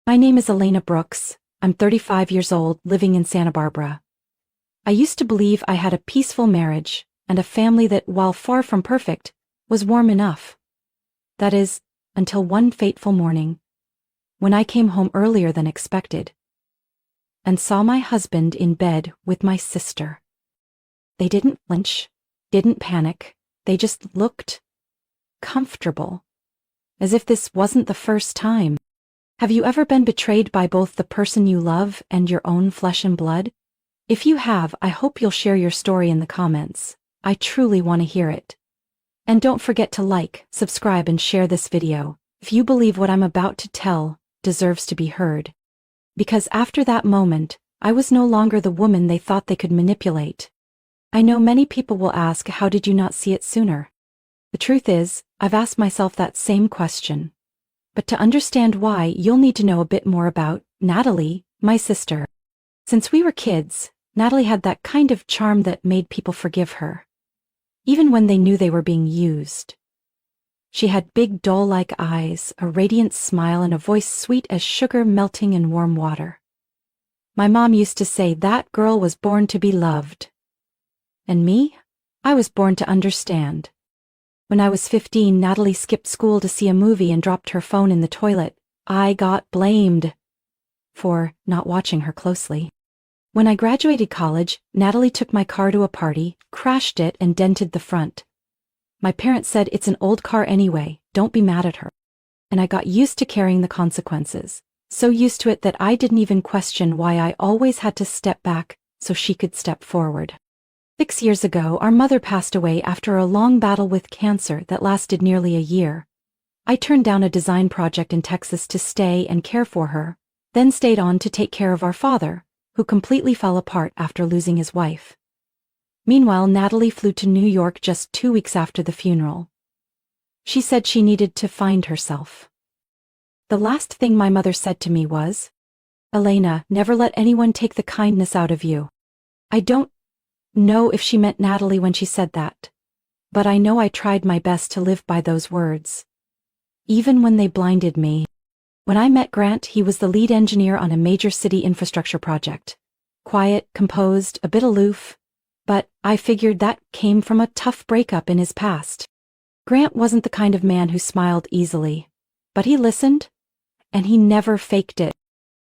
My name is Elena Brooks. I'm 35 years old, living in Santa Barbara. I used to believe I had a peaceful marriage and a family that, while far from perfect, was warm enough. That is, until one fateful morning, when I came home earlier than expected and saw my husband in bed with my sister. They didn't flinch, didn't panic, they just looked comfortable, as if this wasn't the first time. Have you ever been betrayed by both the person you love and your own flesh and blood? If you have, I hope you'll share your story in the comments. I truly want to hear it. And don't forget to like, subscribe, and share this video if you believe what I'm about to tell deserves to be heard. Because after that moment, I was no longer the woman they thought they could manipulate. I know many people will ask, how did you not see it sooner? The truth is, I've asked myself that same question. But to understand why, you'll need to know a bit more about Natalie, my sister. Since we were kids, Natalie had that kind of charm that made people forgive her, even when they knew they were being used. She had big doll-like eyes, a radiant smile, and a voice sweet as sugar melting in warm water. My mom used to say that girl was born to be loved. And me? I was born to understand. When I was 15, Natalie skipped school to see a movie and dropped her phone in the toilet. I got blamed for not watching her closely. When I graduated college, Natalie took my car to a party, crashed it, and dented the front. My parents said, it's an old car anyway, don't be mad at her. And I got used to carrying the consequences, so used to it that I didn't even question why I always had to step back so she could step forward. 6 years ago, our mother passed away after a long battle with cancer that lasted nearly a year. I turned down a design project in Texas to stay and care for her, then stayed on to take care of our father, who completely fell apart after losing his wife. Meanwhile, Natalie flew to New York just 2 weeks after the funeral. She said she needed to find herself. The last thing my mother said to me was, "Elena, never let anyone take the kindness out of you." I don't know if she meant Natalie when she said that, but I know I tried my best to live by those words, even when they blinded me. When I met Grant, he was the lead engineer on a major city infrastructure project. Quiet, composed, a bit aloof, but I figured that came from a tough breakup in his past. Grant wasn't the kind of man who smiled easily, but he listened, and he never faked it.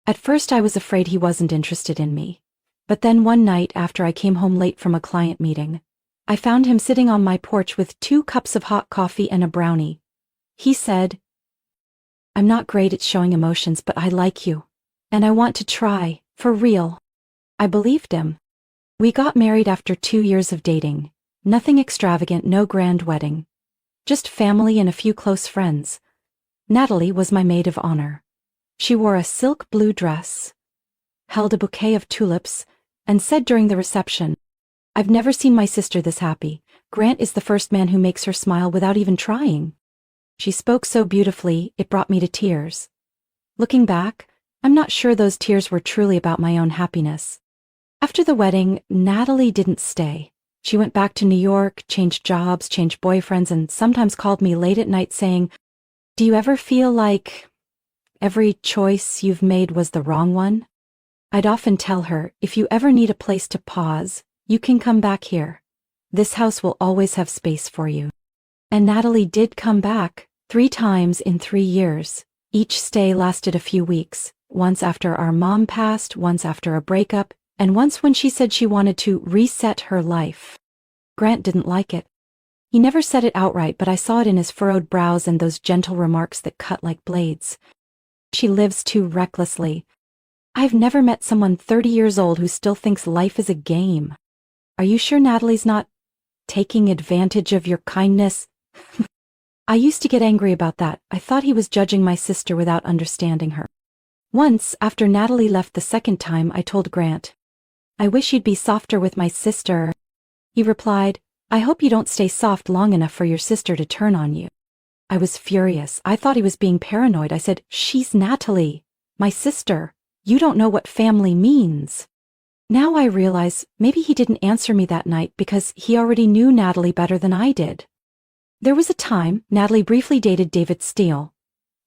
At first I was afraid he wasn't interested in me, but then one night after I came home late from a client meeting, I found him sitting on my porch with 2 cups of hot coffee and a brownie. He said, "I'm not great at showing emotions, but I like you, and I want to try, for real." I believed him. We got married after 2 years of dating. Nothing extravagant, no grand wedding. Just family and a few close friends. Natalie was my maid of honor. She wore a silk blue dress, held a bouquet of tulips, and said during the reception, "I've never seen my sister this happy. Grant is the first man who makes her smile without even trying." She spoke so beautifully, it brought me to tears. Looking back, I'm not sure those tears were truly about my own happiness. After the wedding, Natalie didn't stay. She went back to New York, changed jobs, changed boyfriends, and sometimes called me late at night saying, "Do you ever feel like every choice you've made was the wrong one?" I'd often tell her, if you ever need a place to pause, you can come back here. This house will always have space for you. And Natalie did come back 3 times in 3 years. Each stay lasted a few weeks, once after our mom passed, once after a breakup, and once when she said she wanted to reset her life. Grant didn't like it. He never said it outright, but I saw it in his furrowed brows and those gentle remarks that cut like blades. "She lives too recklessly. I've never met someone 30 years old who still thinks life is a game. Are you sure Natalie's not taking advantage of your kindness?" I used to get angry about that. I thought he was judging my sister without understanding her. Once, after Natalie left the second time, I told Grant, "I wish you'd be softer with my sister." He replied, "I hope you don't stay soft long enough for your sister to turn on you." I was furious. I thought he was being paranoid. I said, "She's Natalie, my sister. You don't know what family means." Now I realize maybe he didn't answer me that night because he already knew Natalie better than I did. There was a time Natalie briefly dated David Steele,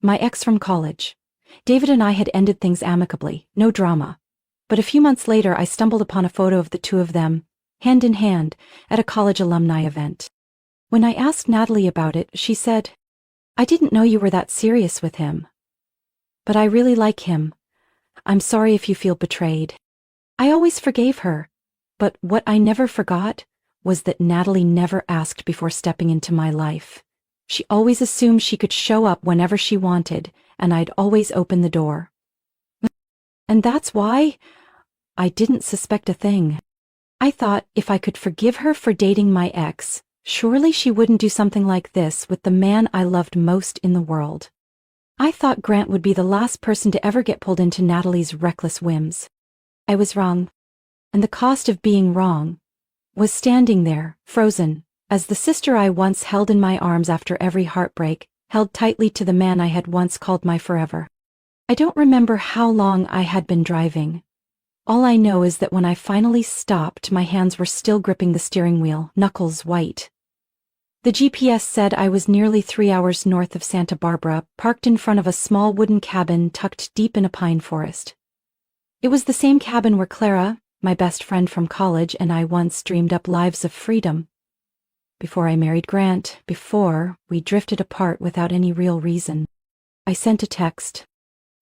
my ex from college. David and I had ended things amicably, no drama. But a few months later I stumbled upon a photo of the two of them, hand in hand, at a college alumni event. When I asked Natalie about it, she said, "I didn't know you were that serious with him. But I really like him. I'm sorry if you feel betrayed." I always forgave her, but what I never forgot was that Natalie never asked before stepping into my life. She always assumed she could show up whenever she wanted, and I'd always open the door. And that's why I didn't suspect a thing. I thought if I could forgive her for dating my ex, surely she wouldn't do something like this with the man I loved most in the world. I thought Grant would be the last person to ever get pulled into Natalie's reckless whims. I was wrong. And the cost of being wrong was standing there, frozen, as the sister I once held in my arms after every heartbreak, held tightly to the man I had once called my forever. I don't remember how long I had been driving. All I know is that when I finally stopped, my hands were still gripping the steering wheel, knuckles white. The GPS said I was nearly 3 hours north of Santa Barbara, parked in front of a small wooden cabin tucked deep in a pine forest. It was the same cabin where Clara, my best friend from college, and I once dreamed up lives of freedom. Before I married Grant, before we drifted apart without any real reason. I sent a text.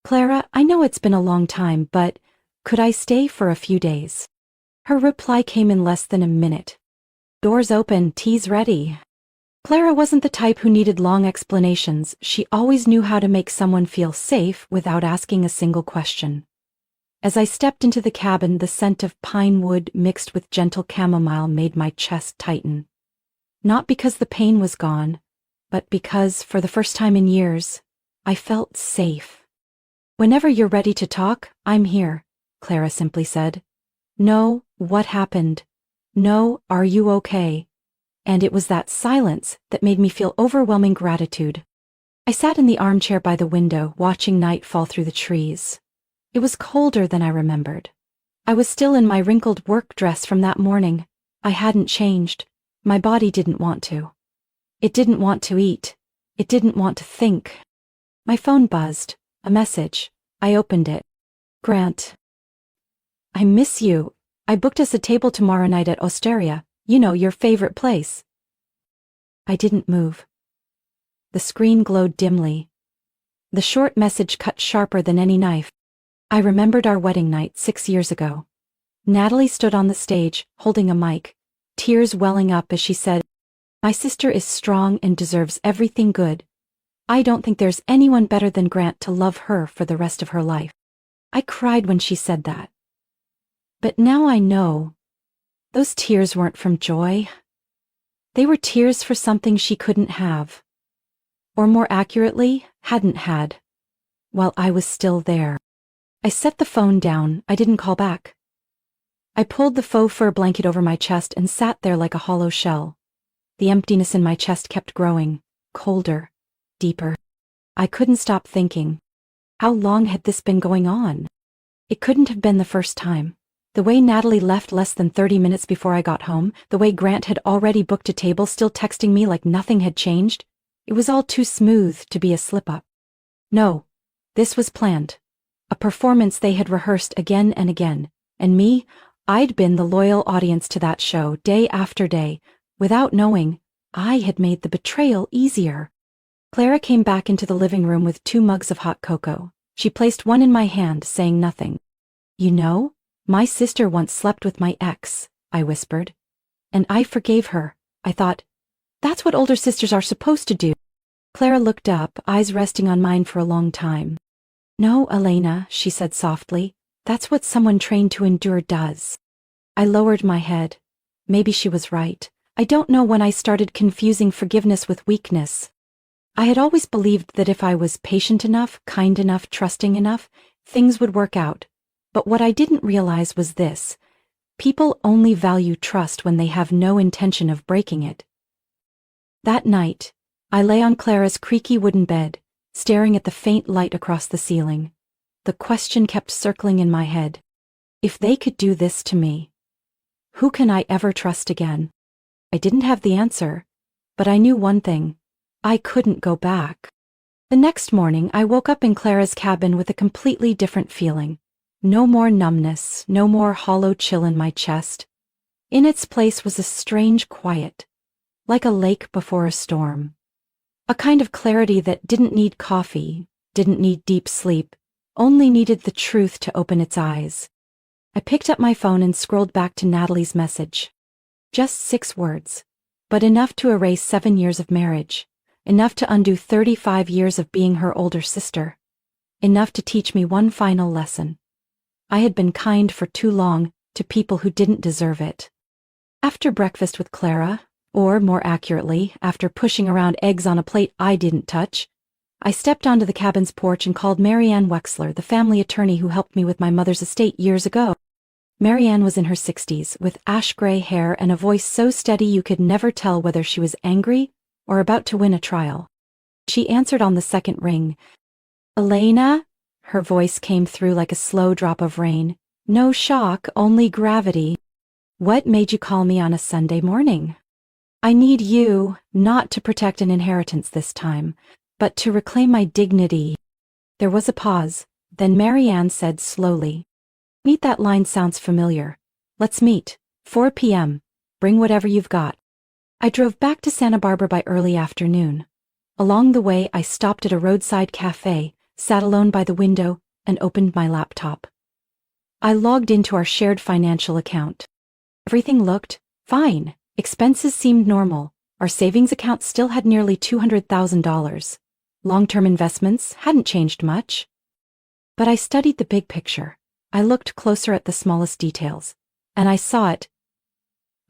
"Clara, I know it's been a long time, but could I stay for a few days?" Her reply came in less than a minute. "Doors open, tea's ready." Clara wasn't the type who needed long explanations. She always knew how to make someone feel safe without asking a single question. As I stepped into the cabin, the scent of pine wood mixed with gentle chamomile made my chest tighten. Not because the pain was gone, but because, for the first time in years, I felt safe. "Whenever you're ready to talk, I'm here," Clara simply said. "No, what happened? No, are you okay?" And it was that silence that made me feel overwhelming gratitude. I sat in the armchair by the window, watching night fall through the trees. It was colder than I remembered. I was still in my wrinkled work dress from that morning. I hadn't changed. My body didn't want to. It didn't want to eat. It didn't want to think. My phone buzzed. A message. I opened it. "Grant. I miss you. I booked us a table tomorrow night at Osteria. You know, your favorite place." I didn't move. The screen glowed dimly. The short message cut sharper than any knife. I remembered our wedding night 6 years ago. Natalie stood on the stage, holding a mic, tears welling up as she said, "My sister is strong and deserves everything good. I don't think there's anyone better than Grant to love her for the rest of her life." I cried when she said that. But now I know. Those tears weren't from joy. They were tears for something she couldn't have. Or more accurately, hadn't had. While I was still there. I set the phone down. I didn't call back. I pulled the faux fur blanket over my chest and sat there like a hollow shell. The emptiness in my chest kept growing, colder, deeper. I couldn't stop thinking. How long had this been going on? It couldn't have been the first time. The way Natalie left less than 30 minutes before I got home, the way Grant had already booked a table, still texting me like nothing had changed, it was all too smooth to be a slip-up. No, this was planned. A performance they had rehearsed again and again. And me, I'd been the loyal audience to that show day after day. Without knowing, I had made the betrayal easier. Clara came back into the living room with 2 mugs of hot cocoa. She placed one in my hand, saying nothing. "You know, my sister once slept with my ex," I whispered. "And I forgave her." I thought, that's what older sisters are supposed to do. Clara looked up, eyes resting on mine for a long time. "No, Elena," she said softly, "that's what someone trained to endure does." I lowered my head. Maybe she was right. I don't know when I started confusing forgiveness with weakness. I had always believed that if I was patient enough, kind enough, trusting enough, things would work out. But what I didn't realize was this: people only value trust when they have no intention of breaking it. That night, I lay on Clara's creaky wooden bed, staring at the faint light across the ceiling. The question kept circling in my head. If they could do this to me, who can I ever trust again? I didn't have the answer, but I knew one thing. I couldn't go back. The next morning, I woke up in Clara's cabin with a completely different feeling. No more numbness, no more hollow chill in my chest. In its place was a strange quiet, like a lake before a storm. A kind of clarity that didn't need coffee, didn't need deep sleep, only needed the truth to open its eyes. I picked up my phone and scrolled back to Natalie's message. Just 6 words, but enough to erase 7 years of marriage, enough to undo 35 years of being her older sister, enough to teach me one final lesson. I had been kind for too long to people who didn't deserve it. After breakfast with Clara, or more accurately, after pushing around eggs on a plate I didn't touch, I stepped onto the cabin's porch and called Marianne Wexler, the family attorney who helped me with my mother's estate years ago. Marianne was in her 60s, with ash-gray hair and a voice so steady you could never tell whether she was angry or about to win a trial. She answered on the second ring. "Elena?" Her voice came through like a slow drop of rain. "No shock, only gravity. What made you call me on a Sunday morning?" "I need you, not to protect an inheritance this time, but to reclaim my dignity." There was a pause, then Marianne said slowly, "Meet that line sounds familiar. Let's meet. 4 p.m. Bring whatever you've got." I drove back to Santa Barbara by early afternoon. Along the way, I stopped at a roadside cafe, sat alone by the window, and opened my laptop. I logged into our shared financial account. Everything looked fine. Expenses seemed normal. Our savings account still had nearly $200,000. Long-term investments hadn't changed much. But I studied the big picture. I looked closer at the smallest details, and I saw it.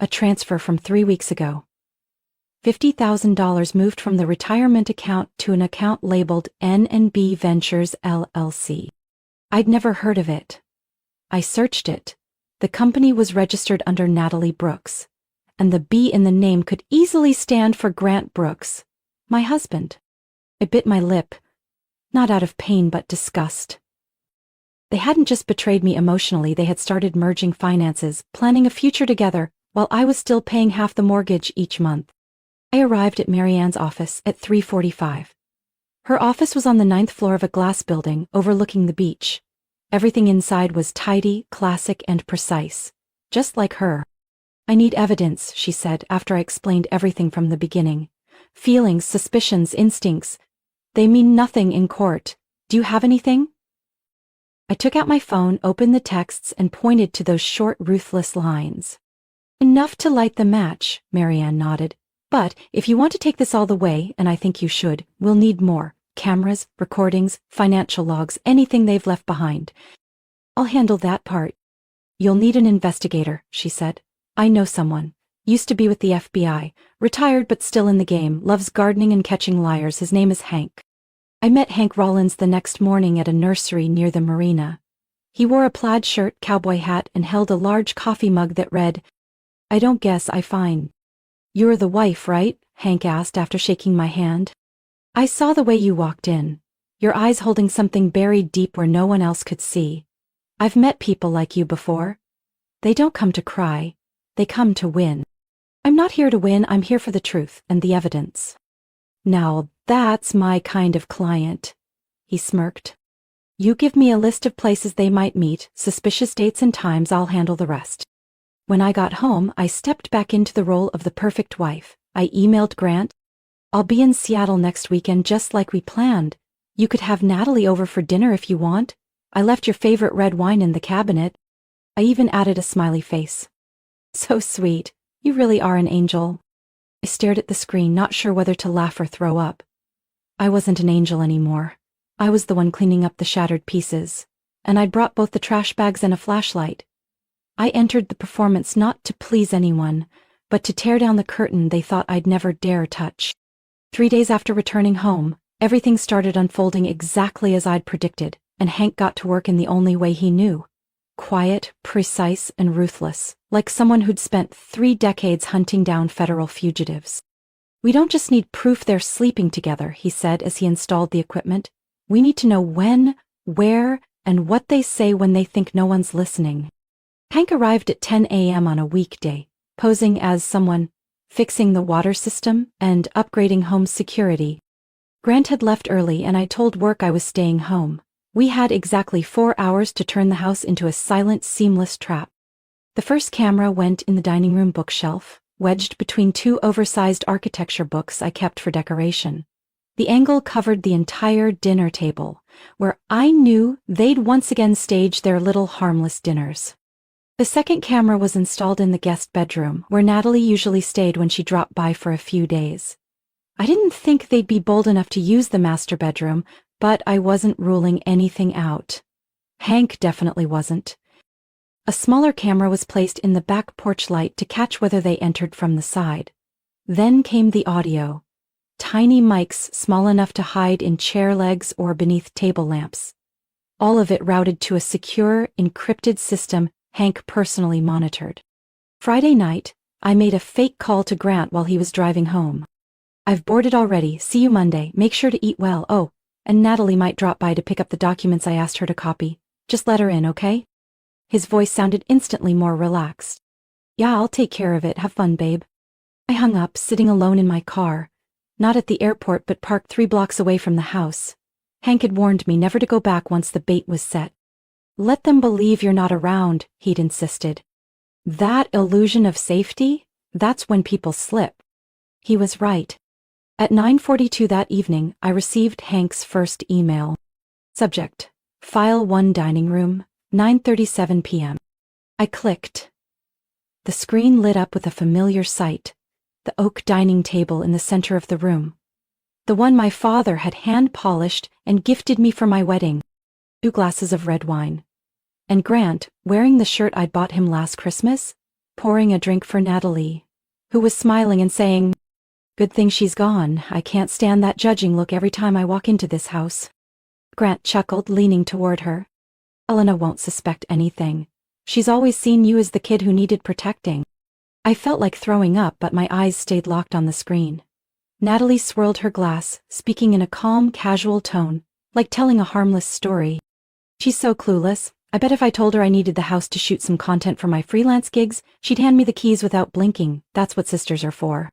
A transfer from 3 weeks ago. $50,000 moved from the retirement account to an account labeled N&B Ventures LLC. I'd never heard of it. I searched it. The company was registered under Natalie Brooks, and the B in the name could easily stand for Grant Brooks, my husband. I bit my lip, not out of pain but disgust. They hadn't just betrayed me emotionally, they had started merging finances, planning a future together, while I was still paying half the mortgage each month. I arrived at Marianne's office at 3:45. Her office was on the 9th floor of a glass building overlooking the beach. Everything inside was tidy, classic, and precise, just like her. "I need evidence," she said after I explained everything from the beginning. "Feelings, suspicions, instincts. They mean nothing in court. Do you have anything?" I took out my phone, opened the texts, and pointed to those short, ruthless lines. "Enough to light the match," Marianne nodded. "But if you want to take this all the way, and I think you should, we'll need more. Cameras, recordings, financial logs, anything they've left behind." "I'll handle that part." "You'll need an investigator," she said. "I know someone. Used to be with the FBI. Retired but still in the game. Loves gardening and catching liars. His name is Hank." I met Hank Rollins the next morning at a nursery near the marina. He wore a plaid shirt, cowboy hat, and held a large coffee mug that read, "I don't guess I find." "You're the wife, right?" Hank asked after shaking my hand. "I saw the way you walked in. Your eyes holding something buried deep where no one else could see. I've met people like you before. They don't come to cry. They come to win." "I'm not here to win, I'm here for the truth and the evidence." "Now that's my kind of client," he smirked. "You give me a list of places they might meet, suspicious dates and times, I'll handle the rest." When I got home, I stepped back into the role of the perfect wife. I emailed Grant, "I'll be in Seattle next weekend just like we planned. You could have Natalie over for dinner if you want. I left your favorite red wine in the cabinet." I even added a smiley face. "So sweet. You really are an angel." I stared at the screen, not sure whether to laugh or throw up. I wasn't an angel anymore. I was the one cleaning up the shattered pieces, and I'd brought both the trash bags and a flashlight. I entered the performance not to please anyone, but to tear down the curtain they thought I'd never dare touch. 3 days after returning home, everything started unfolding exactly as I'd predicted, and Hank got to work in the only way he knew. Quiet, precise, and ruthless, like someone who'd spent 3 decades hunting down federal fugitives. "We don't just need proof they're sleeping together," he said as he installed the equipment. "We need to know when, where, and what they say when they think no one's listening." Hank arrived at 10 a.m. on a weekday, posing as someone fixing the water system and upgrading home security. Grant had left early and I told work I was staying home. We had exactly 4 hours to turn the house into a silent, seamless trap. The first camera went in the dining room bookshelf, wedged between 2 oversized architecture books I kept for decoration. The angle covered the entire dinner table, where I knew they'd once again stage their little harmless dinners. The second camera was installed in the guest bedroom, where Natalie usually stayed when she dropped by for a few days. I didn't think they'd be bold enough to use the master bedroom, but I wasn't ruling anything out. Hank definitely wasn't. A smaller camera was placed in the back porch light to catch whether they entered from the side. Then came the audio. Tiny mics small enough to hide in chair legs or beneath table lamps. All of it routed to a secure, encrypted system Hank personally monitored. Friday night, I made a fake call to Grant while he was driving home. "I've boarded already, see you Monday, make sure to eat well, oh, and Natalie might drop by to pick up the documents I asked her to copy. Just let her in, okay?" His voice sounded instantly more relaxed. "Yeah, I'll take care of it, have fun, babe." I hung up, sitting alone in my car. Not at the airport but parked 3 blocks away from the house. Hank had warned me never to go back once the bait was set. "Let them believe you're not around," he'd insisted. "That illusion of safety? That's when people slip." He was right. At 9:42 that evening, I received Hank's first email. Subject: File 1 Dining Room, 9:37 p.m. I clicked. The screen lit up with a familiar sight. The oak dining table in the center of the room. The one my father had hand-polished and gifted me for my wedding. 2 glasses of red wine. And Grant, wearing the shirt I'd bought him last Christmas, pouring a drink for Natalie, who was smiling and saying, "Good thing she's gone. I can't stand that judging look every time I walk into this house." Grant chuckled, leaning toward her. "Elena won't suspect anything. She's always seen you as the kid who needed protecting." I felt like throwing up, but my eyes stayed locked on the screen. Natalie swirled her glass, speaking in a calm, casual tone, like telling a harmless story. "She's so clueless. I bet if I told her I needed the house to shoot some content for my freelance gigs, she'd hand me the keys without blinking. That's what sisters are for."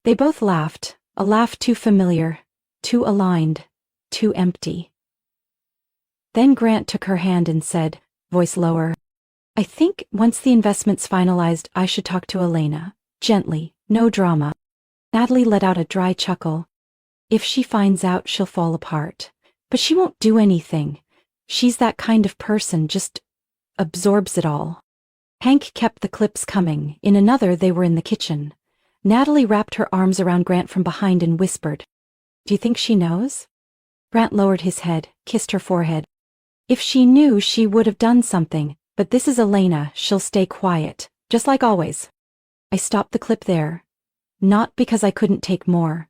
They both laughed, a laugh too familiar, too aligned, too empty. Then Grant took her hand and said, voice lower, "I think once the investment's finalized, I should talk to Elena. Gently, no drama." Natalie let out a dry chuckle. "If she finds out, she'll fall apart. But she won't do anything. She's that kind of person, just absorbs it all." Hank kept the clips coming. In another, they were in the kitchen. Natalie wrapped her arms around Grant from behind and whispered, "Do you think she knows?" Grant lowered his head, kissed her forehead. "If she knew, she would have done something. But this is Elena, she'll stay quiet, just like always." I stopped the clip there. Not because I couldn't take more,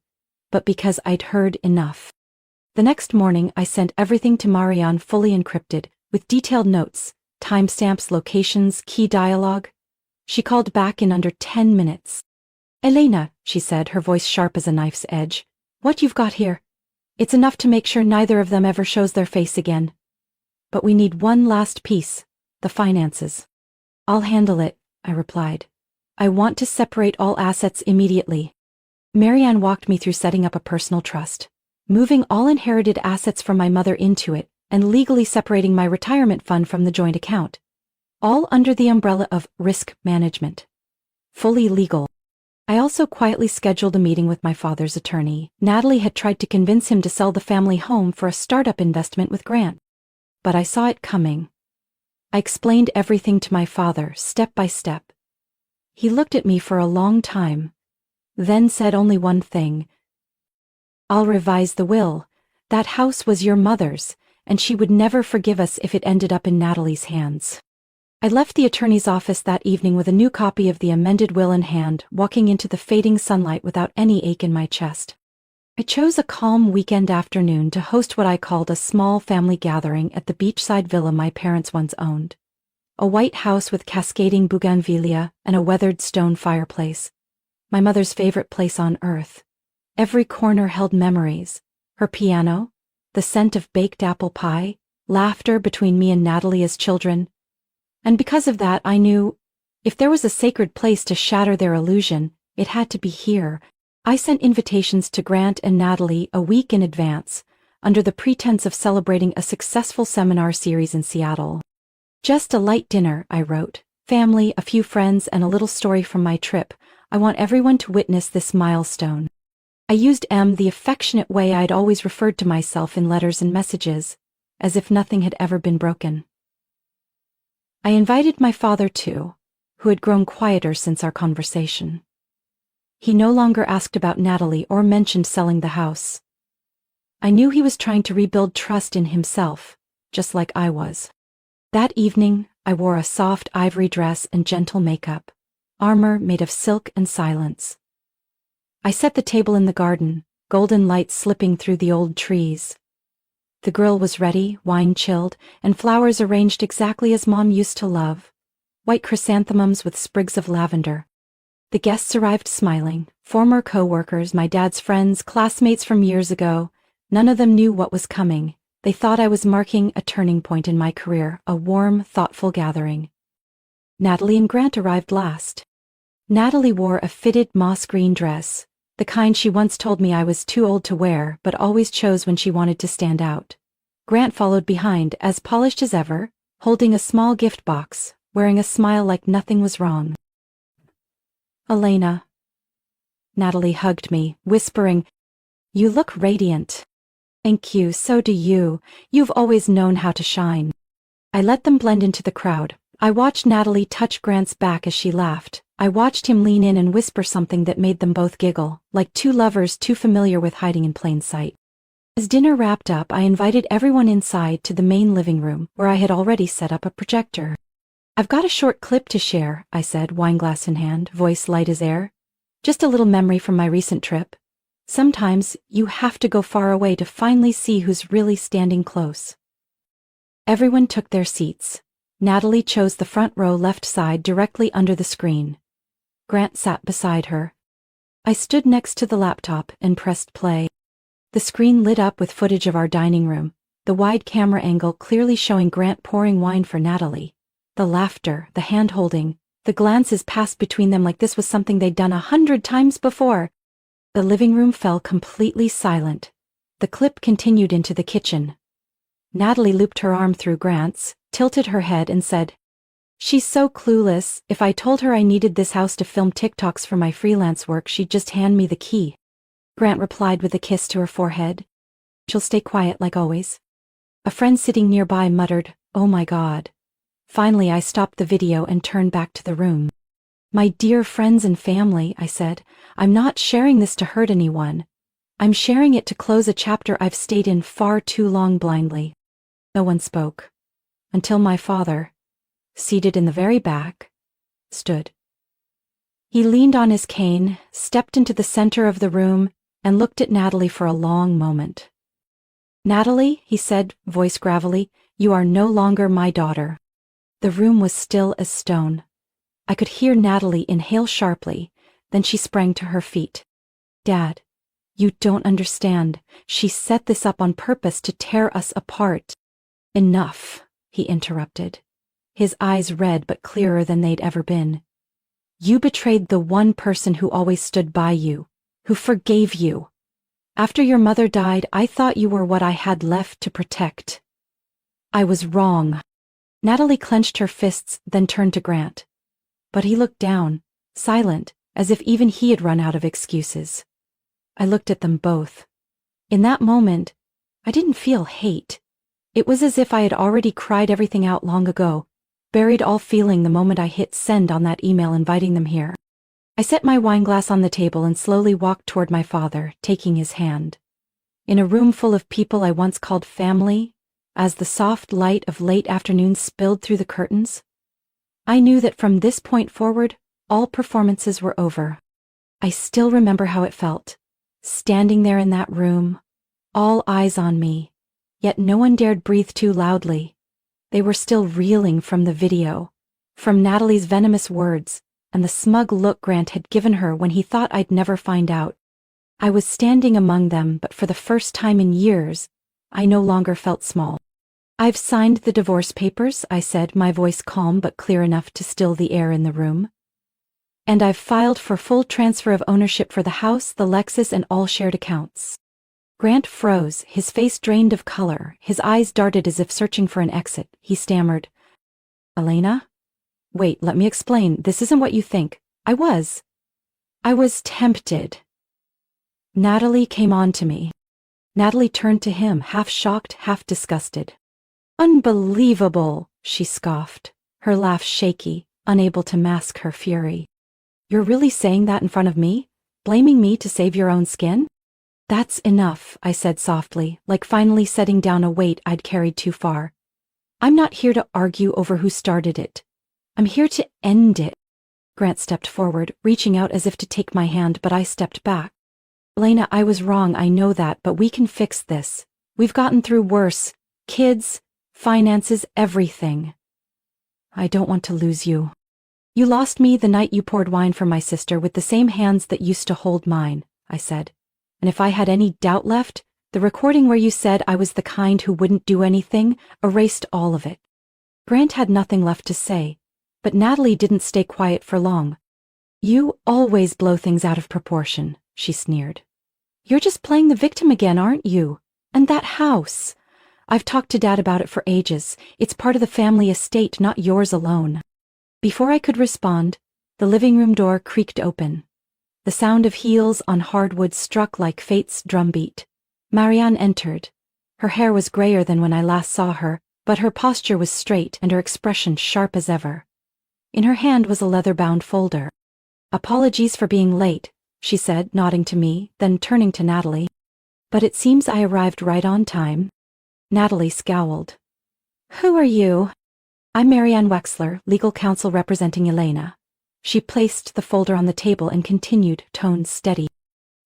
but because I'd heard enough. The next morning, I sent everything to Marianne fully encrypted, with detailed notes, timestamps, locations, key dialogue. She called back in under 10 minutes. "Elena," she said, her voice sharp as a knife's edge, "what you've got here? It's enough to make sure neither of them ever shows their face again. But we need one last piece. The finances." "I'll handle it," I replied. "I want to separate all assets immediately." Marianne walked me through setting up a personal trust, moving all inherited assets from my mother into it, and legally separating my retirement fund from the joint account. All under the umbrella of risk management. Fully legal. I also quietly scheduled a meeting with my father's attorney. Natalie had tried to convince him to sell the family home for a startup investment with Grant. But I saw it coming. I explained everything to my father, step by step. He looked at me for a long time, then said only one thing. "I'll revise the will. That house was your mother's, and she would never forgive us if it ended up in Natalie's hands." I left the attorney's office that evening with a new copy of the amended will in hand, walking into the fading sunlight without any ache in my chest. I chose a calm weekend afternoon to host what I called a small family gathering at the beachside villa my parents once owned. A white house with cascading bougainvillea and a weathered stone fireplace. My mother's favorite place on earth. Every corner held memories. Her piano, the scent of baked apple pie, laughter between me and Natalie as children. And because of that, I knew, if there was a sacred place to shatter their illusion, it had to be here. I sent invitations to Grant and Natalie a week in advance, under the pretense of celebrating a successful seminar series in Seattle. Just a light dinner, I wrote. Family, a few friends, and a little story from my trip. I want everyone to witness this milestone. I used the affectionate way I'd always referred to myself in letters and messages, as if nothing had ever been broken. I invited my father too, who had grown quieter since our conversation. He no longer asked about Natalie or mentioned selling the house. I knew he was trying to rebuild trust in himself, just like I was. That evening, I wore a soft ivory dress and gentle makeup, armor made of silk and silence. I set the table in the garden, golden light slipping through the old trees. The grill was ready, wine chilled, and flowers arranged exactly as Mom used to love, white chrysanthemums with sprigs of lavender. The guests arrived smiling, former co-workers, my dad's friends, classmates from years ago. None of them knew what was coming. They thought I was marking a turning point in my career, a warm, thoughtful gathering. Natalie and Grant arrived last. Natalie wore a fitted moss green dress, the kind she once told me I was too old to wear but always chose when she wanted to stand out. Grant followed behind, as polished as ever, holding a small gift box, wearing a smile like nothing was wrong. Elena. Natalie hugged me, whispering, "You look radiant." "Thank you, so do you. You've always known how to shine." I let them blend into the crowd. I watched Natalie touch Grant's back as she laughed. I watched him lean in and whisper something that made them both giggle, like two lovers too familiar with hiding in plain sight. As dinner wrapped up, I invited everyone inside to the main living room, where I had already set up a projector. "I've got a short clip to share," I said, wineglass in hand, voice light as air. "Just a little memory from my recent trip. Sometimes you have to go far away to finally see who's really standing close." Everyone took their seats. Natalie chose the front row left side directly under the screen. Grant sat beside her. I stood next to the laptop and pressed play. The screen lit up with footage of our dining room, the wide camera angle clearly showing Grant pouring wine for Natalie. The laughter, the hand-holding, the glances passed between them like this was something they'd done 100 times before. The living room fell completely silent. The clip continued into the kitchen. Natalie looped her arm through Grant's, tilted her head and said, "She's so clueless. If I told her I needed this house to film TikToks for my freelance work, she'd just hand me the key." Grant replied with a kiss to her forehead. "She'll stay quiet like always." A friend sitting nearby muttered, "Oh my God." Finally, I stopped the video and turned back to the room. "My dear friends and family," I said, "I'm not sharing this to hurt anyone. I'm sharing it to close a chapter I've stayed in far too long blindly." No one spoke. Until my father, seated in the very back, stood. He leaned on his cane, stepped into the center of the room, and looked at Natalie for a long moment. "Natalie," he said, voice gravelly, "you are no longer my daughter." The room was still as stone. I could hear Natalie inhale sharply, then she sprang to her feet. "Dad, you don't understand. She set this up on purpose to tear us apart." "Enough," he interrupted, his eyes red but clearer than they'd ever been. "You betrayed the one person who always stood by you, who forgave you. After your mother died, I thought you were what I had left to protect. I was wrong." Natalie clenched her fists, then turned to Grant. But he looked down, silent, as if even he had run out of excuses. I looked at them both. In that moment, I didn't feel hate. It was as if I had already cried everything out long ago, buried all feeling the moment I hit send on that email inviting them here. I set my wineglass on the table and slowly walked toward my father, taking his hand. In a room full of people I once called family, as the soft light of late afternoon spilled through the curtains, I knew that from this point forward, all performances were over. I still remember how it felt, standing there in that room, all eyes on me, yet no one dared breathe too loudly. They were still reeling from the video, from Natalie's venomous words, and the smug look Grant had given her when he thought I'd never find out. I was standing among them, but for the first time in years, I no longer felt small. "I've signed the divorce papers," I said, my voice calm but clear enough to still the air in the room. And I've filed for full transfer of ownership for the house, the Lexus, and all shared accounts. Grant froze, his face drained of color, his eyes darted as if searching for an exit. He stammered. Elena? Wait, let me explain. This isn't what you think. I was tempted. Natalie came on to me. Natalie turned to him, half shocked, half disgusted. Unbelievable, she scoffed, her laugh shaky, unable to mask her fury. You're really saying that in front of me? Blaming me to save your own skin? That's enough, I said softly, like finally setting down a weight I'd carried too far. I'm not here to argue over who started it. I'm here to end it. Grant stepped forward, reaching out as if to take my hand, but I stepped back. Elena, I was wrong, I know that, but we can fix this. We've gotten through worse. Kids, finances, everything. I don't want to lose you. You lost me the night you poured wine for my sister with the same hands that used to hold mine, I said. And if I had any doubt left, the recording where you said I was the kind who wouldn't do anything erased all of it. Grant had nothing left to say, but Natalie didn't stay quiet for long. You always blow things out of proportion, she sneered. You're just playing the victim again, aren't you? And that house. I've talked to Dad about it for ages. It's part of the family estate, not yours alone. Before I could respond, the living room door creaked open. The sound of heels on hardwood struck like fate's drumbeat. Marianne entered. Her hair was grayer than when I last saw her, but her posture was straight and her expression sharp as ever. In her hand was a leather-bound folder. Apologies for being late, she said, nodding to me, then turning to Natalie. But it seems I arrived right on time. Natalie scowled. Who are you? I'm Marianne Wexler, legal counsel representing Elena. She placed the folder on the table and continued, tone steady.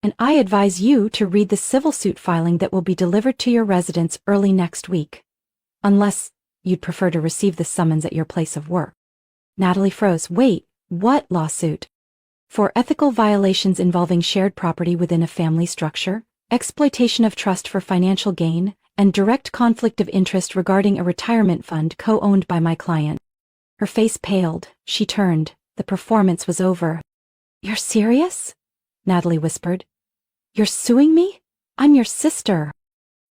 And I advise you to read the civil suit filing that will be delivered to your residence early next week. Unless you'd prefer to receive the summons at your place of work. Natalie froze. Wait, what lawsuit? For ethical violations involving shared property within a family structure, exploitation of trust for financial gain, and direct conflict of interest regarding a retirement fund co-owned by my client. Her face paled. She turned. The performance was over. You're serious? Natalie whispered. You're suing me? I'm your sister.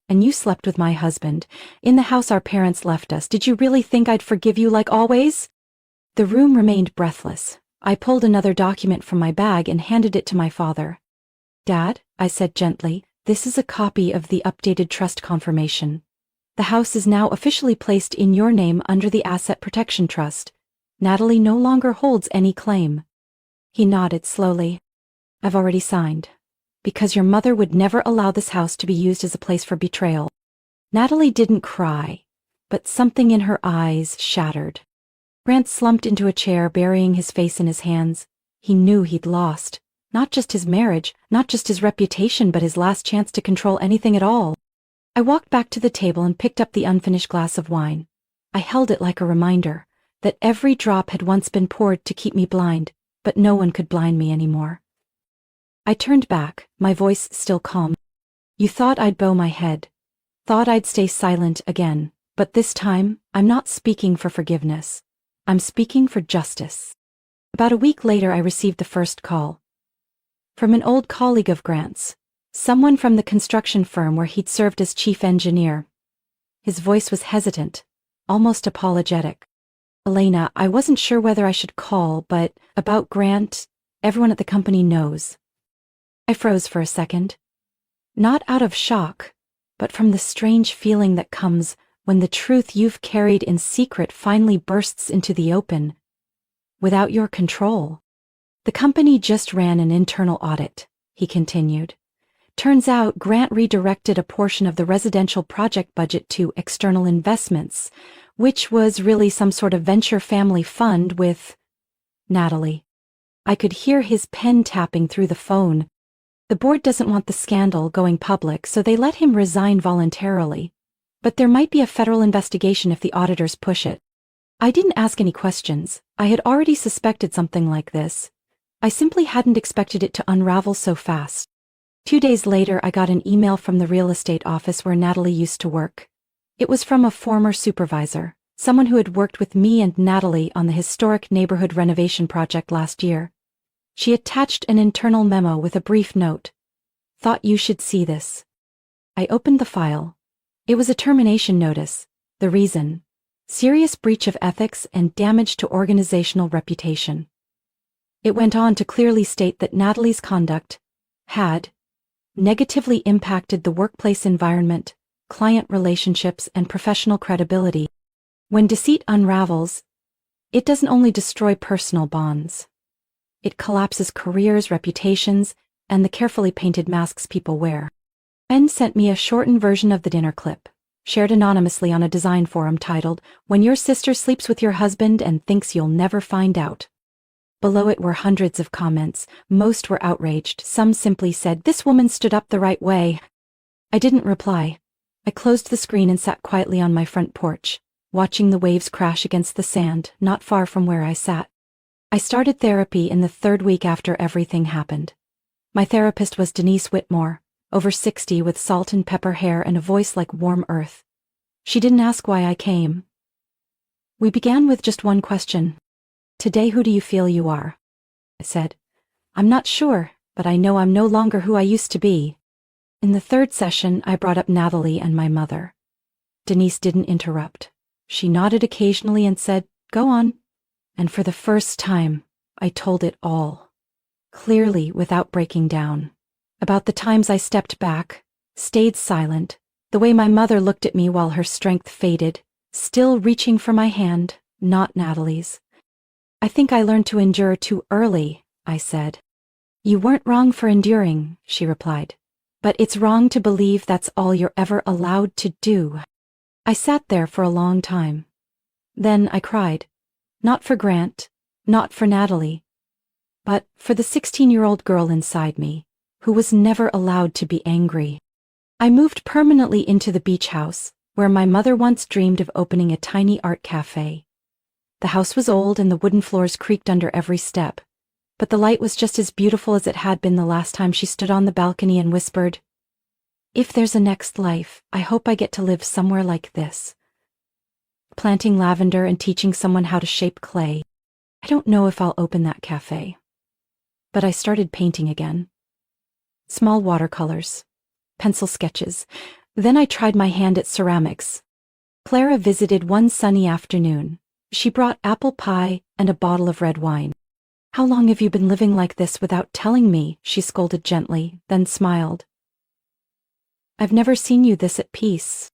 And you slept with my husband. In the house our parents left us. Did you really think I'd forgive you like always? The room remained breathless. I pulled another document from my bag and handed it to my father. Dad, I said gently, this is a copy of the updated trust confirmation. The house is now officially placed in your name under the Asset Protection Trust. Natalie no longer holds any claim. He nodded slowly. I've already signed. Because your mother would never allow this house to be used as a place for betrayal. Natalie didn't cry, but something in her eyes shattered. Grant slumped into a chair, burying his face in his hands. He knew he'd lost. Not just his marriage, not just his reputation, but his last chance to control anything at all. I walked back to the table and picked up the unfinished glass of wine. I held it like a reminder that every drop had once been poured to keep me blind, but no one could blind me anymore. I turned back, my voice still calm. You thought I'd bow my head. Thought I'd stay silent again, but this time, I'm not speaking for forgiveness. I'm speaking for justice. About a week later I received the first call. From an old colleague of Grant's, someone from the construction firm where he'd served as chief engineer. His voice was hesitant, almost apologetic. Elena, I wasn't sure whether I should call, but about Grant, everyone at the company knows. I froze for a second. Not out of shock, but from the strange feeling that comes when the truth you've carried in secret finally bursts into the open. Without your control. The company just ran an internal audit, he continued. Turns out Grant redirected a portion of the residential project budget to external investments, which was really some sort of venture family fund with Natalie. I could hear his pen tapping through the phone. The board doesn't want the scandal going public, so they let him resign voluntarily. But there might be a federal investigation if the auditors push it. I didn't ask any questions. I had already suspected something like this. I simply hadn't expected it to unravel so fast. 2 days later, I got an email from the real estate office where Natalie used to work. It was from a former supervisor, someone who had worked with me and Natalie on the historic neighborhood renovation project last year. She attached an internal memo with a brief note. Thought you should see this. I opened the file. It was a termination notice. The reason: serious breach of ethics and damage to organizational reputation. It went on to clearly state that Natalie's conduct had negatively impacted the workplace environment, client relationships, and professional credibility. When deceit unravels, it doesn't only destroy personal bonds. It collapses careers, reputations, and the carefully painted masks people wear. Ben sent me a shortened version of the dinner clip, shared anonymously on a design forum titled, "When Your Sister Sleeps with Your Husband and Thinks You'll Never Find Out." Below it were hundreds of comments. Most were outraged. Some simply said, "This woman stood up the right way." I didn't reply. I closed the screen and sat quietly on my front porch, watching the waves crash against the sand, not far from where I sat. I started therapy in the 3rd week after everything happened. My therapist was Denise Whitmore, over 60, with salt and pepper hair and a voice like warm earth. She didn't ask why I came. We began with just one question. "Today, who do you feel you are?" I said. "I'm not sure, but I know I'm no longer who I used to be." In the 3rd session, I brought up Natalie and my mother. Denise didn't interrupt. She nodded occasionally and said, "Go on." And for the first time, I told it all. Clearly, without breaking down. About the times I stepped back, stayed silent, the way my mother looked at me while her strength faded, still reaching for my hand, not Natalie's. "I think I learned to endure too early," I said. "You weren't wrong for enduring," she replied. "But it's wrong to believe that's all you're ever allowed to do." I sat there for a long time. Then I cried. Not for Grant, not for Natalie, but for the 16-year-old girl inside me, who was never allowed to be angry. I moved permanently into the beach house, where my mother once dreamed of opening a tiny art cafe. The house was old and the wooden floors creaked under every step, but the light was just as beautiful as it had been the last time she stood on the balcony and whispered, "If there's a next life, I hope I get to live somewhere like this." Planting lavender and teaching someone how to shape clay. I don't know if I'll open that cafe. But I started painting again. Small watercolors, pencil sketches. Then I tried my hand at ceramics. Clara visited one sunny afternoon. She brought apple pie and a bottle of red wine. "How long have you been living like this without telling me?" she scolded gently, then smiled. "I've never seen you this at peace."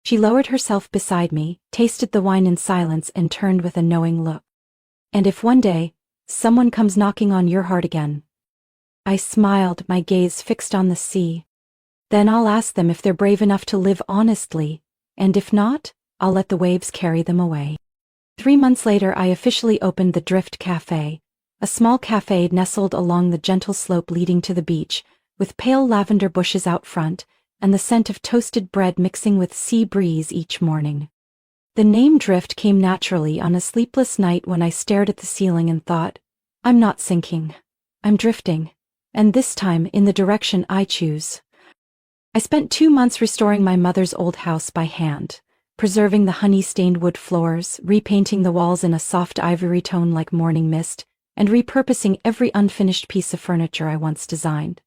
She lowered herself beside me, tasted the wine in silence, and turned with a knowing look. "And if one day, someone comes knocking on your heart again." I smiled, my gaze fixed on the sea. "Then I'll ask them if they're brave enough to live honestly, and if not, I'll let the waves carry them away." 3 months later, I officially opened the Drift Cafe, a small cafe nestled along the gentle slope leading to the beach, with pale lavender bushes out front, and the scent of toasted bread mixing with sea breeze each morning. The name Drift came naturally on a sleepless night when I stared at the ceiling and thought, I'm not sinking, I'm drifting, and this time in the direction I choose. I spent 2 months restoring my mother's old house by hand, preserving the honey-stained wood floors, repainting the walls in a soft ivory tone like morning mist, and repurposing every unfinished piece of furniture I once designed.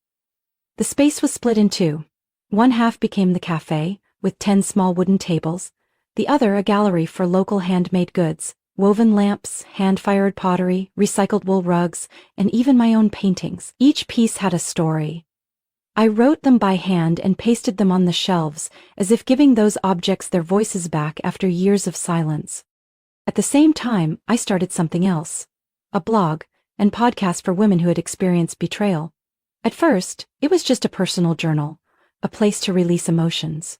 The space was split in two. One half became the cafe, with 10 small wooden tables, the other a gallery for local handmade goods, woven lamps, hand-fired pottery, recycled wool rugs, and even my own paintings. Each piece had a story. I wrote them by hand and pasted them on the shelves, as if giving those objects their voices back after years of silence. At the same time, I started something else, a blog and podcast for women who had experienced betrayal. At first, it was just a personal journal, a place to release emotions.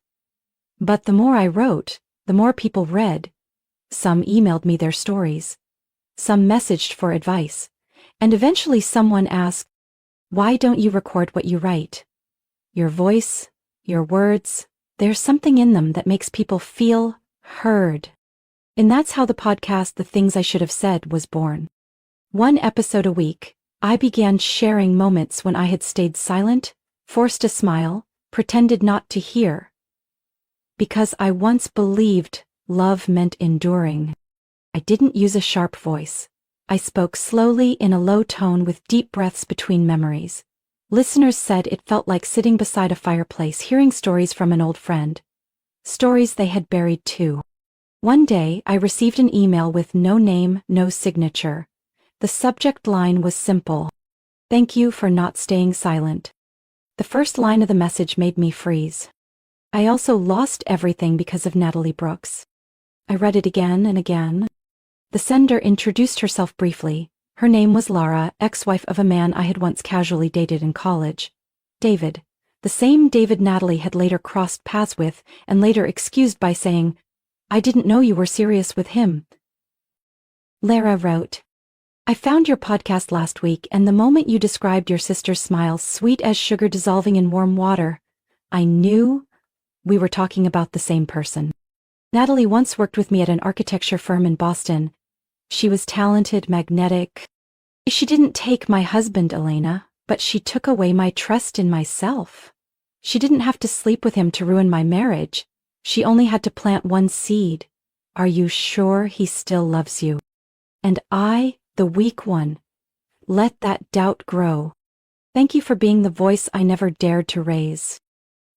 But the more I wrote, the more people read. Some emailed me their stories. Some messaged for advice. And eventually someone asked, "Why don't you record what you write? Your voice, your words, there's something in them that makes people feel heard." And that's how the podcast The Things I Should Have Said was born. 1 episode a week, I began sharing moments when I had stayed silent, forced a smile, pretended not to hear. Because I once believed love meant enduring. I didn't use a sharp voice. I spoke slowly in a low tone with deep breaths between memories. Listeners said it felt like sitting beside a fireplace hearing stories from an old friend. Stories they had buried too. One day, I received an email with no name, no signature. The subject line was simple. Thank you for not staying silent. The first line of the message made me freeze. I also lost everything because of Natalie Brooks. I read it again and again. The sender introduced herself briefly. Her name was Lara, ex-wife of a man I had once casually dated in college. David. The same David Natalie had later crossed paths with and later excused by saying, I didn't know you were serious with him. Lara wrote, I found your podcast last week and the moment you described your sister's smile sweet as sugar dissolving in warm water, I knew we were talking about the same person. Natalie once worked with me at an architecture firm in Boston. She was talented, magnetic. She didn't take my husband, Elena, but she took away my trust in myself. She didn't have to sleep with him to ruin my marriage. She only had to plant one seed. Are you sure he still loves you? And I, the weak one, let that doubt grow. Thank you for being the voice I never dared to raise.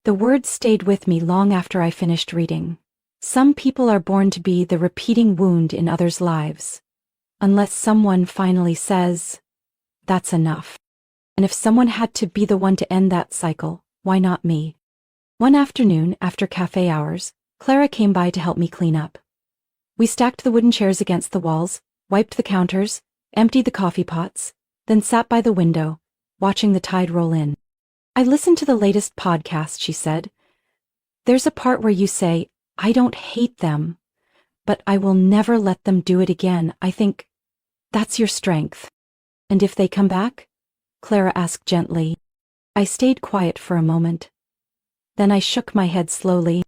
The words stayed with me long after I finished reading. Some people are born to be the repeating wound in others' lives. Unless someone finally says, that's enough. And if someone had to be the one to end that cycle, why not me? One afternoon, after cafe hours, Clara came by to help me clean up. We stacked the wooden chairs against the walls, wiped the counters, emptied the coffee pots, then sat by the window, watching the tide roll in. I listened to the latest podcast, she said. There's a part where you say, I don't hate them, but I will never let them do it again. I think that's your strength. And if they come back? Clara asked gently. I stayed quiet for a moment. Then I shook my head slowly.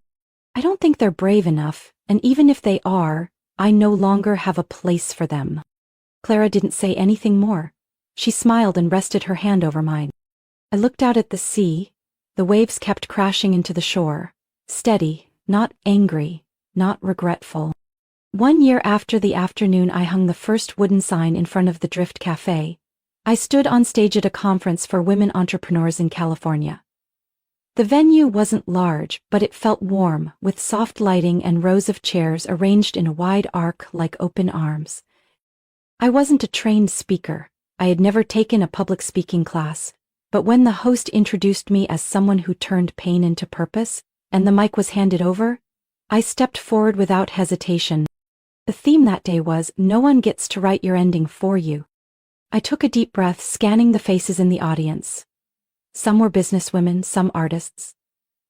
I don't think they're brave enough, and even if they are, I no longer have a place for them. Clara didn't say anything more. She smiled and rested her hand over mine. I looked out at the sea. The waves kept crashing into the shore. Steady, not angry, not regretful. 1 year after the afternoon I hung the first wooden sign in front of the Drift Cafe, I stood on stage at a conference for women entrepreneurs in California. The venue wasn't large, but it felt warm, with soft lighting and rows of chairs arranged in a wide arc like open arms. I wasn't a trained speaker. I had never taken a public speaking class, but when the host introduced me as someone who turned pain into purpose, and the mic was handed over, I stepped forward without hesitation. The theme that day was, no one gets to write your ending for you. I took a deep breath, scanning the faces in the audience. Some were businesswomen, some artists.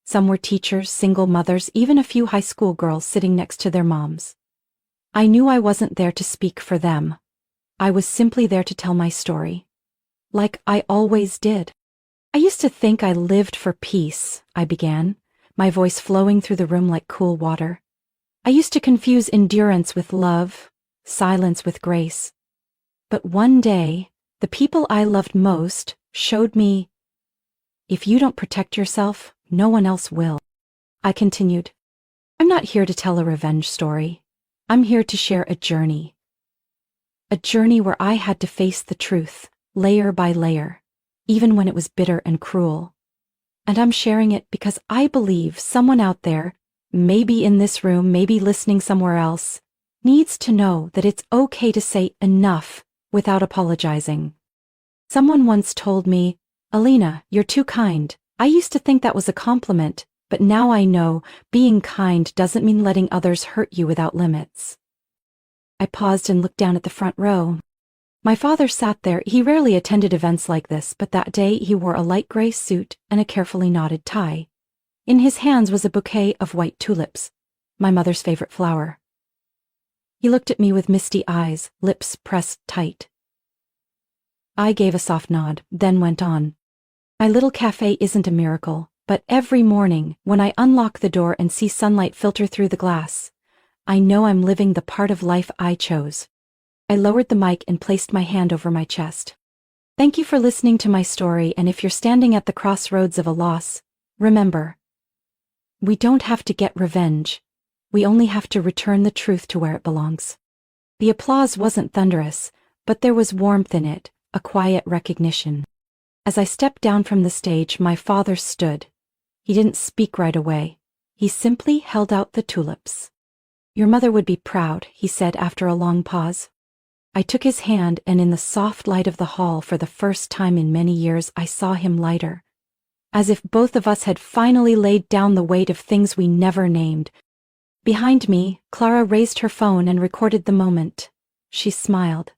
Some were teachers, single mothers, even a few high school girls sitting next to their moms. I knew I wasn't there to speak for them. I was simply there to tell my story. Like I always did. I used to think I lived for peace, I began, my voice flowing through the room like cool water. I used to confuse endurance with love, silence with grace. But one day, the people I loved most showed me, if you don't protect yourself, no one else will. I continued, I'm not here to tell a revenge story. I'm here to share a journey. A journey where I had to face the truth, layer by layer, even when it was bitter and cruel. And I'm sharing it because I believe someone out there, maybe in this room, maybe listening somewhere else, needs to know that it's okay to say enough without apologizing. Someone once told me, Alina, you're too kind. I used to think that was a compliment, but now I know being kind doesn't mean letting others hurt you without limits. I paused and looked down at the front row. My father sat there. He rarely attended events like this, but that day he wore a light gray suit and a carefully knotted tie. In his hands was a bouquet of white tulips, my mother's favorite flower. He looked at me with misty eyes, lips pressed tight. I gave a soft nod, then went on. My little cafe isn't a miracle, but every morning, when I unlock the door and see sunlight filter through the glass, I know I'm living the part of life I chose. I lowered the mic and placed my hand over my chest. Thank you for listening to my story, and if you're standing at the crossroads of a loss, remember, we don't have to get revenge. We only have to return the truth to where it belongs. The applause wasn't thunderous, but there was warmth in it, a quiet recognition. As I stepped down from the stage, my father stood. He didn't speak right away. He simply held out the tulips. "Your mother would be proud," he said after a long pause. I took his hand, and in the soft light of the hall, for the first time in many years, I saw him lighter. As if both of us had finally laid down the weight of things we never named. Behind me, Clara raised her phone and recorded the moment. She smiled.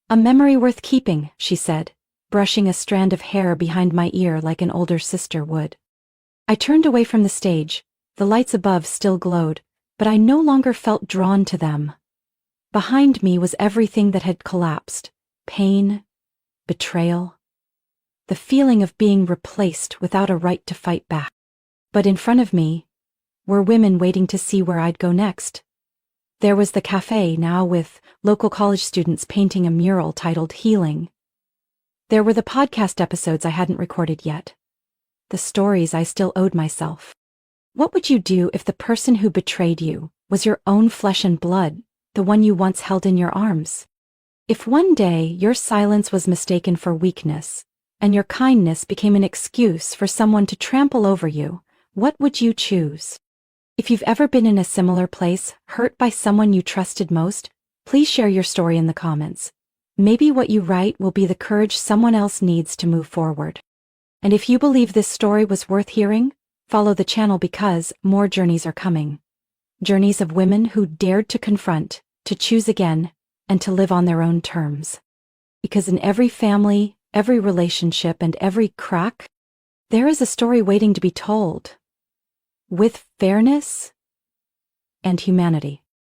"A memory worth keeping," she said, brushing a strand of hair behind my ear like an older sister would. I turned away from the stage. The lights above still glowed, but I no longer felt drawn to them. Behind me was everything that had collapsed: pain, betrayal, the feeling of being replaced without a right to fight back. But in front of me were women waiting to see where I'd go next. There was the cafe now, with local college students painting a mural titled Healing. There were the podcast episodes I hadn't recorded yet. The stories I still owed myself. What would you do if the person who betrayed you was your own flesh and blood, the one you once held in your arms? If one day your silence was mistaken for weakness, and your kindness became an excuse for someone to trample over you, what would you choose? If you've ever been in a similar place, hurt by someone you trusted most, please share your story in the comments. Maybe what you write will be the courage someone else needs to move forward. And if you believe this story was worth hearing, follow the channel, because more journeys are coming. Journeys of women who dared to confront, to choose again, and to live on their own terms. Because in every family, every relationship, and every crack, there is a story waiting to be told. With fairness and humanity.